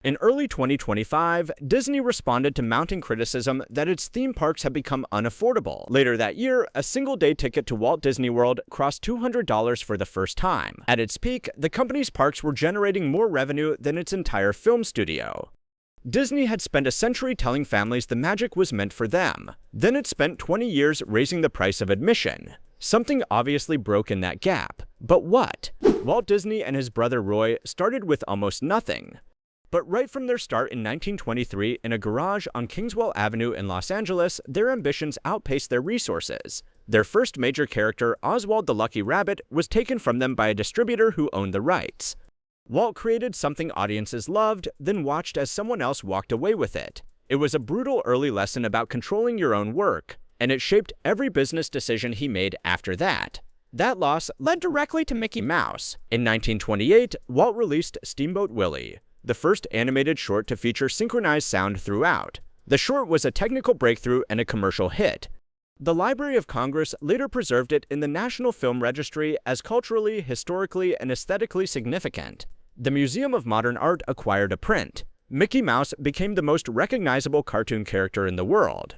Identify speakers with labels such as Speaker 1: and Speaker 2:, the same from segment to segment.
Speaker 1: In early 2025, Disney responded to mounting criticism that its theme parks had become unaffordable. Later that year, a single-day ticket to Walt Disney World cost $200 for the first time. At its peak, the company's parks were generating more revenue than its entire film studio. Disney had spent a century telling families the magic was meant for them. Then it spent 20 years raising the price of admission. Something obviously broke in that gap. But what? Walt Disney and his brother Roy started with almost nothing. But right from their start in 1923 in a garage on Kingswell Avenue in Los Angeles, their ambitions outpaced their resources. Their first major character, Oswald the Lucky Rabbit, was taken from them by a distributor who owned the rights. Walt created something audiences loved, then watched as someone else walked away with it. It was a brutal early lesson about controlling your own work, and it shaped every business decision he made after that. That loss led directly to Mickey Mouse. In 1928, Walt released Steamboat Willie, the first animated short to feature synchronized sound throughout. The short was a technical breakthrough and a commercial hit. The Library of Congress later preserved it in the National Film Registry as culturally, historically, and aesthetically significant. The Museum of Modern Art acquired a print. Mickey Mouse became the most recognizable cartoon character in the world.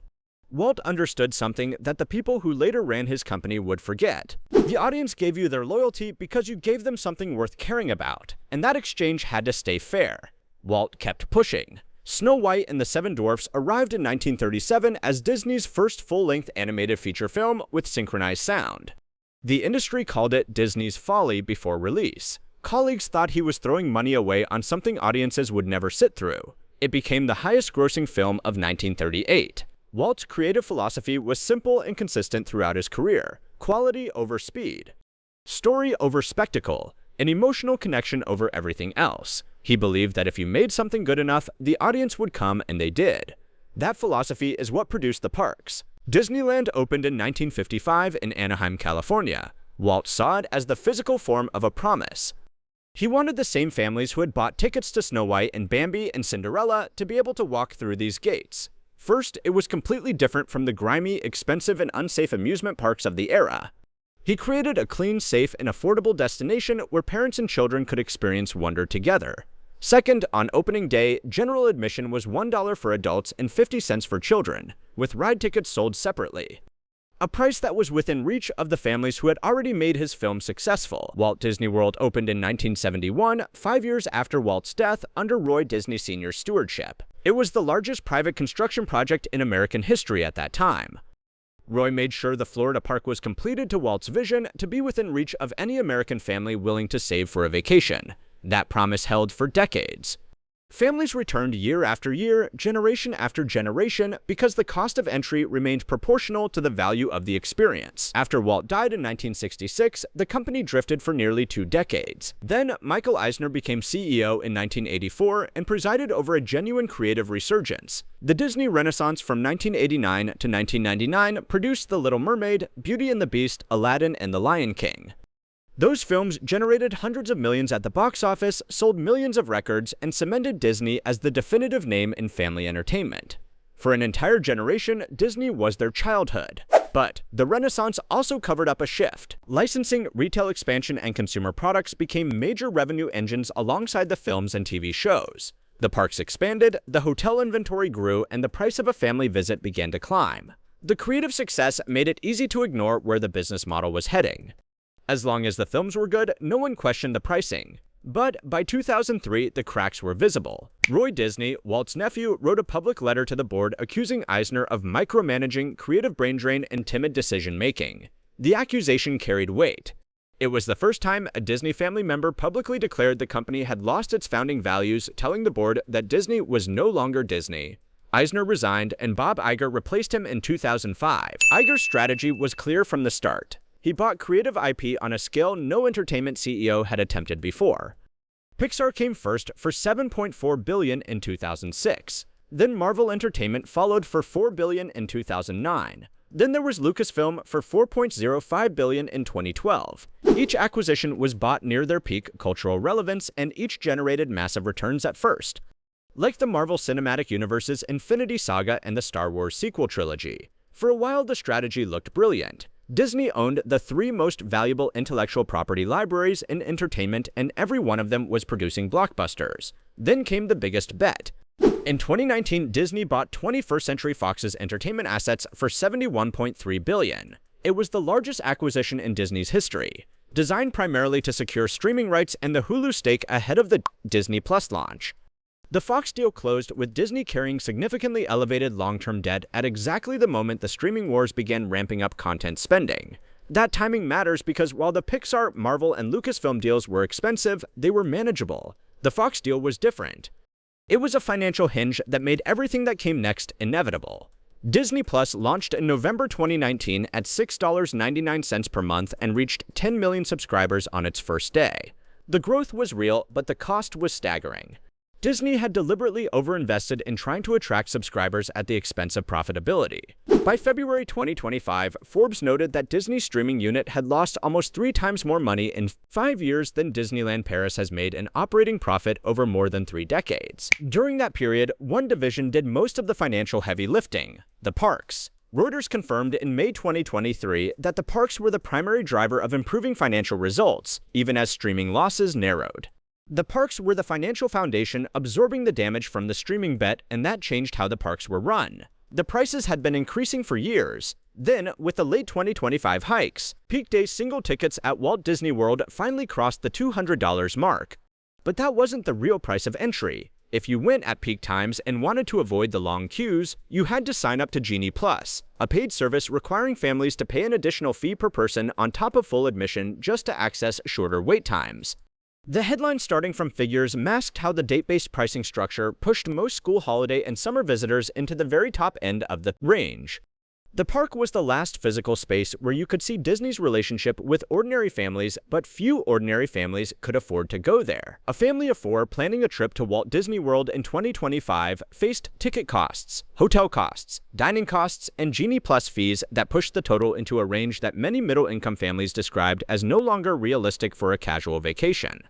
Speaker 1: Walt understood something that the people who later ran his company would forget. The audience gave you their loyalty because you gave them something worth caring about, and that exchange had to stay fair. Walt kept pushing. Snow White and the Seven Dwarfs arrived in 1937 as Disney's first full-length animated feature film with synchronized sound. The industry called it Disney's folly before release. Colleagues thought he was throwing money away on something audiences would never sit through. It became the highest-grossing film of 1938. Walt's creative philosophy was simple and consistent throughout his career: quality over speed, story over spectacle, and emotional connection over everything else. He believed that if you made something good enough, the audience would come, and they did. That philosophy is what produced the parks. Disneyland opened in 1955 in Anaheim, California. Walt saw it as the physical form of a promise. He wanted the same families who had bought tickets to Snow White and Bambi and Cinderella to be able to walk through these gates. First, it was completely different from the grimy, expensive, and unsafe amusement parks of the era. He created a clean, safe, and affordable destination where parents and children could experience wonder together. Second, on opening day, general admission was $1 for adults and 50 cents for children, with ride tickets sold separately. A price that was within reach of the families who had already made his film successful. Walt Disney World opened in 1971, 5 years after Walt's death, under Roy Disney Sr.'s stewardship. It was the largest private construction project in American history at that time. Roy made sure the Florida park was completed to Walt's vision to be within reach of any American family willing to save for a vacation. That promise held for decades. Families returned year after year, generation after generation, because the cost of entry remained proportional to the value of the experience. After Walt died in 1966, the company drifted for nearly 2 decades. Then, Michael Eisner became CEO in 1984 and presided over a genuine creative resurgence. The Disney Renaissance from 1989 to 1999 produced The Little Mermaid, Beauty and the Beast, Aladdin, and The Lion King. Those films generated hundreds of millions at the box office, sold millions of records, and cemented Disney as the definitive name in family entertainment. For an entire generation, Disney was their childhood. But the Renaissance also covered up a shift. Licensing, retail expansion, and consumer products became major revenue engines alongside the films and TV shows. The parks expanded, the hotel inventory grew, and the price of a family visit began to climb. The creative success made it easy to ignore where the business model was heading. As long as the films were good, no one questioned the pricing. But by 2003, the cracks were visible. Roy Disney, Walt's nephew, wrote a public letter to the board accusing Eisner of micromanaging, creative brain drain, and timid decision-making. The accusation carried weight. It was the first time a Disney family member publicly declared the company had lost its founding values, telling the board that Disney was no longer Disney. Eisner resigned, and Bob Iger replaced him in 2005. Iger's strategy was clear from the start. He bought creative IP on a scale no entertainment CEO had attempted before. Pixar came first for $7.4 billion in 2006. Then Marvel Entertainment followed for $4 billion in 2009. Then there was Lucasfilm for $4.05 billion in 2012. Each acquisition was bought near their peak cultural relevance, and each generated massive returns at first. Like the Marvel Cinematic Universe's Infinity Saga and the Star Wars sequel trilogy. For a while, the strategy looked brilliant. Disney owned the 3 most valuable intellectual property libraries in entertainment, and every one of them was producing blockbusters. Then came the biggest bet. In 2019, Disney bought 21st Century Fox's entertainment assets for $71.3 billion. It was the largest acquisition in Disney's history, designed primarily to secure streaming rights and the Hulu stake ahead of the Disney Plus launch. The Fox deal closed with Disney carrying significantly elevated long-term debt at exactly the moment the streaming wars began ramping up content spending. That timing matters because while the Pixar, Marvel, and Lucasfilm deals were expensive, they were manageable. The Fox deal was different. It was a financial hinge that made everything that came next inevitable. Disney Plus launched in November 2019 at $6.99 per month and reached 10 million subscribers on its first day. The growth was real, but the cost was staggering. Disney had deliberately overinvested in trying to attract subscribers at the expense of profitability. By February 2025, Forbes noted that Disney's streaming unit had lost almost 3 times more money in 5 years than Disneyland Paris has made an operating profit over more than 3 decades. During that period, one division did most of the financial heavy lifting: the parks. Reuters confirmed in May 2023 that the parks were the primary driver of improving financial results, even as streaming losses narrowed. The parks were the financial foundation absorbing the damage from the streaming bet, and that changed how the parks were run. The prices had been increasing for years. Then, with the late 2025 hikes, peak day single tickets at Walt Disney World finally crossed the $200 mark. But that wasn't the real price of entry. If you went at peak times and wanted to avoid the long queues, you had to sign up to Genie Plus, a paid service requiring families to pay an additional fee per person on top of full admission just to access shorter wait times. The headline starting from figures masked how the date-based pricing structure pushed most school holiday and summer visitors into the very top end of the range. The park was the last physical space where you could see Disney's relationship with ordinary families, but few ordinary families could afford to go there. A family of 4 planning a trip to Walt Disney World in 2025 faced ticket costs, hotel costs, dining costs, and Genie Plus fees that pushed the total into a range that many middle-income families described as no longer realistic for a casual vacation.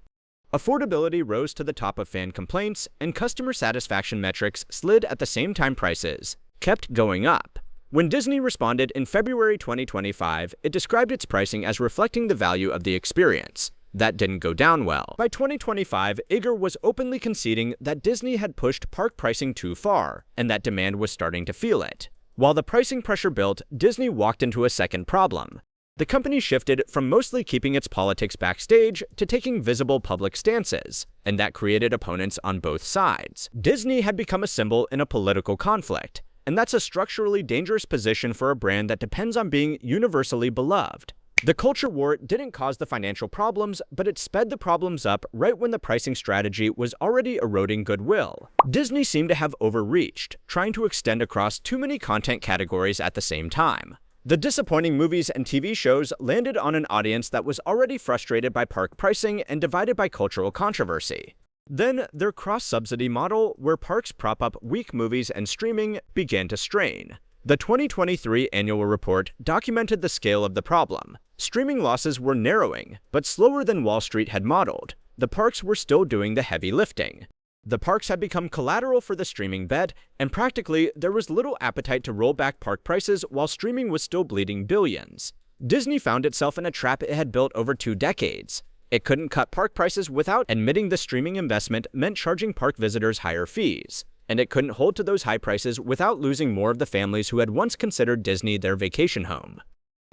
Speaker 1: Affordability rose to the top of fan complaints, and customer satisfaction metrics slid at the same time prices kept going up. When Disney responded in February 2025, it described its pricing as reflecting the value of the experience. That didn't go down well. By 2025, Iger was openly conceding that Disney had pushed park pricing too far, and that demand was starting to feel it. While the pricing pressure built, Disney walked into a second problem. The company shifted from mostly keeping its politics backstage to taking visible public stances, and that created opponents on both sides. Disney had become a symbol in a political conflict, and that's a structurally dangerous position for a brand that depends on being universally beloved. The culture war didn't cause the financial problems, but it sped the problems up right when the pricing strategy was already eroding goodwill. Disney seemed to have overreached, trying to extend across too many content categories at the same time. The disappointing movies and TV shows landed on an audience that was already frustrated by park pricing and divided by cultural controversy. Then, their cross-subsidy model, where parks prop up weak movies and streaming, began to strain. The 2023 annual report documented the scale of the problem. Streaming losses were narrowing, but slower than Wall Street had modeled. The parks were still doing the heavy lifting. The parks had become collateral for the streaming bet, and practically, there was little appetite to roll back park prices while streaming was still bleeding billions. Disney found itself in a trap it had built over 2 decades. It couldn't cut park prices without admitting the streaming investment meant charging park visitors higher fees, and it couldn't hold to those high prices without losing more of the families who had once considered Disney their vacation home.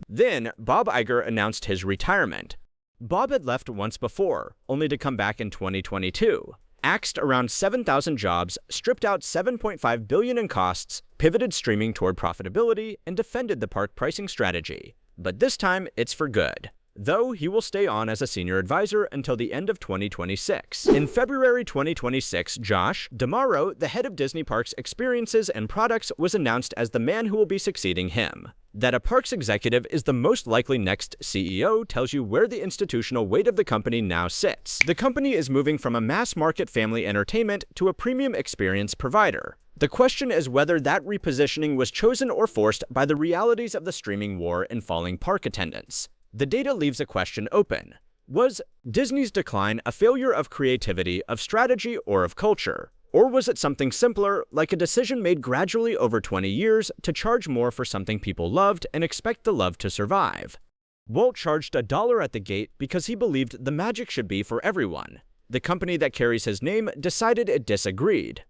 Speaker 1: Then, Bob Iger announced his retirement. Bob had left once before, only to come back in 2022. Axed around 7,000 jobs, stripped out $7.5 billion in costs, pivoted streaming toward profitability, and defended the park pricing strategy. But this time, it's for good. Though he will stay on as a senior advisor until the end of 2026. In February 2026, Josh D'Amaro, the head of Disney Parks Experiences and Products, was announced as the man who will be succeeding him. That a parks executive is the most likely next CEO tells you where the institutional weight of the company now sits. The company is moving from a mass-market family entertainment to a premium experience provider. The question is whether that repositioning was chosen or forced by the realities of the streaming war and falling park attendance. The data leaves a question open. Was Disney's decline a failure of creativity, of strategy, or of culture? Or was it something simpler, like a decision made gradually over 20 years to charge more for something people loved and expect the love to survive? Walt charged $1 at the gate because he believed the magic should be for everyone. The company that carries his name decided it disagreed.